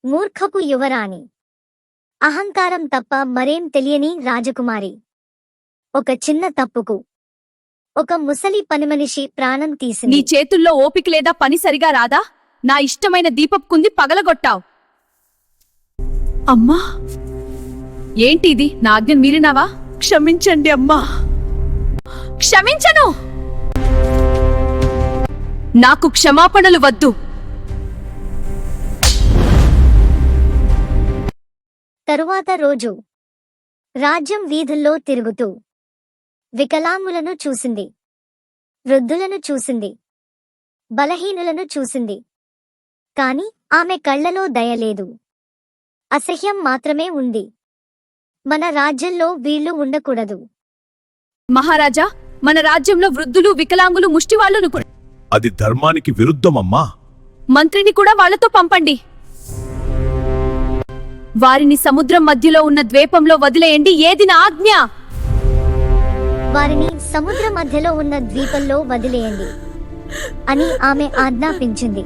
మూర్ఖపు యువరాణి. అహంకారం తప్ప మరేం తెలియని రాజకుమారి. ఒక చిన్న తప్పుకు ఒక ముసలి పనిమనిషి ప్రాణం తీసింది. నీ చేతుల్లో ఓపిక లేదా, పని సరిగా రాదా? నా ఇష్టమైన దీపపు కుంది పగలగొట్టావు. అమ్మా, ఏంటిది? నా ఆజ్ఞ మీరినావా? క్షమించండి అమ్మా. క్షమించను. నాకు క్షమాపణలు వద్దు. తరువాత రోజు రాజ్యం వీధుల్లో తిరుగుతూ వికలాంగులను చూసింది, వృద్ధులను చూసింది, బలహీనులను చూసింది. కాని ఆమె కళ్లలో దయలేదు, అసహ్యం మాత్రమే ఉంది. మన రాజ్యంలో వీళ్లు ఉండకూడదు. మహారాజా, మన రాజ్యంలో వృద్ధులు, వికలాంగులు, ముష్టివాళ్లను అది ధర్మానికి విరుద్ధమమ్మా. మంత్రిని కూడా వాళ్లతో పంపండి. వారిని సముద్రం మధ్యలో ఉన్న ద్వీపంలో వదిలేయండి. ఏది నా ఆజ్ఞ? వారిని సముద్ర మధ్యలో ఉన్న ద్వీపంలో వదిలేయండి అని ఆమె ఆజ్ఞాపించింది.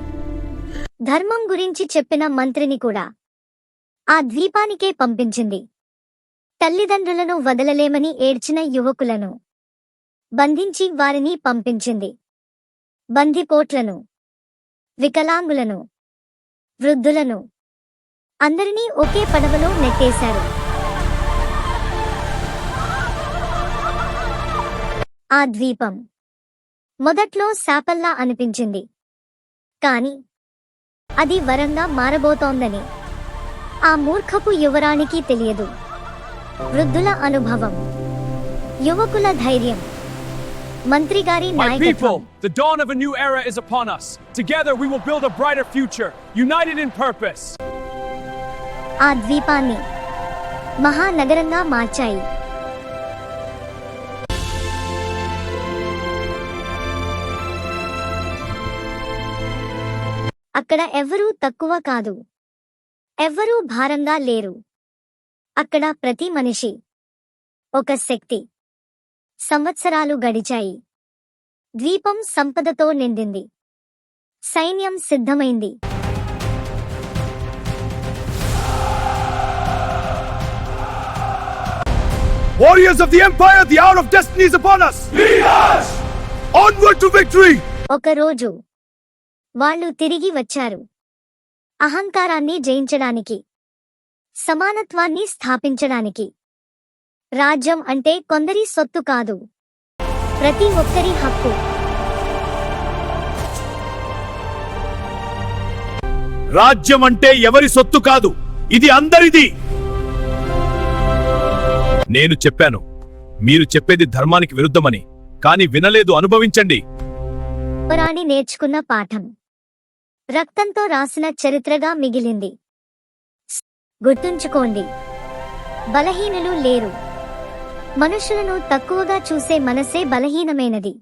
ధర్మం గురించి చెప్పిన మంత్రిని కూడా ఆ ద్వీపానికే పంపించింది. తల్లిదండ్రులను వదలలేమని ఏడ్చిన యువకులను బంధించి వారిని పంపించింది. బందిపోట్లను, వికలాంగులను, వృద్ధులను అందరినీ ఒకే పడవలో నెట్టేశారు. ఆ ద్వీపం మొదట్లో శాపల్లా అనిపించింది, కాని అది వరంగా మారబోతోందని ఆ మూర్ఖపు యువరానికి తెలియదు. వృద్ధుల అనుభవం, యువకుల ధైర్యం, మంత్రిగారి నాయకత్వం. The dawn of a new era is upon us. Together we will build a brighter future, united in purpose. ఆ ద్వీపాన్ని మహానగరంగా మార్చాయి. అక్కడ ఎవ్వరూ తక్కువ కాదు, ఎవ్వరూ భారంగా లేరు. అక్కడ ప్రతి మనిషి ఒక శక్తి. సంవత్సరాలు గడిచాయి. ద్వీపం సంపదతో నిండింది. సైన్యం సిద్ధమైంది. Warriors of the Empire, the hour of destiny is upon us. Lead us onward to victory. ఒకరోజు వాళ్ళు తిరిగి వచ్చారు. అహంకారాన్ని జయించడానికి, సమానత్వాన్ని స్థాపించడానికి. రాజ్యం అంటే కొందరి సొత్తు కాదు, ప్రతి ఒక్కరి హక్కు. రాజ్యం అంటే ఎవరి సొత్తు కాదు, ఇది అందరిది. నేను చెప్పాను, మీరు చెప్పేది ధర్మానికి విరుద్ధమని, కాని వినలేదు. అనుభవించండి. యువరాణి నేర్చుకున్న పాఠం రక్తంతో రాసిన చరిత్రగా మిగిలింది. గుర్తుంచుకోండి, బలహీనులు లేరు. మనుషులను తక్కువగా చూసే మనసే బలహీనమైనది.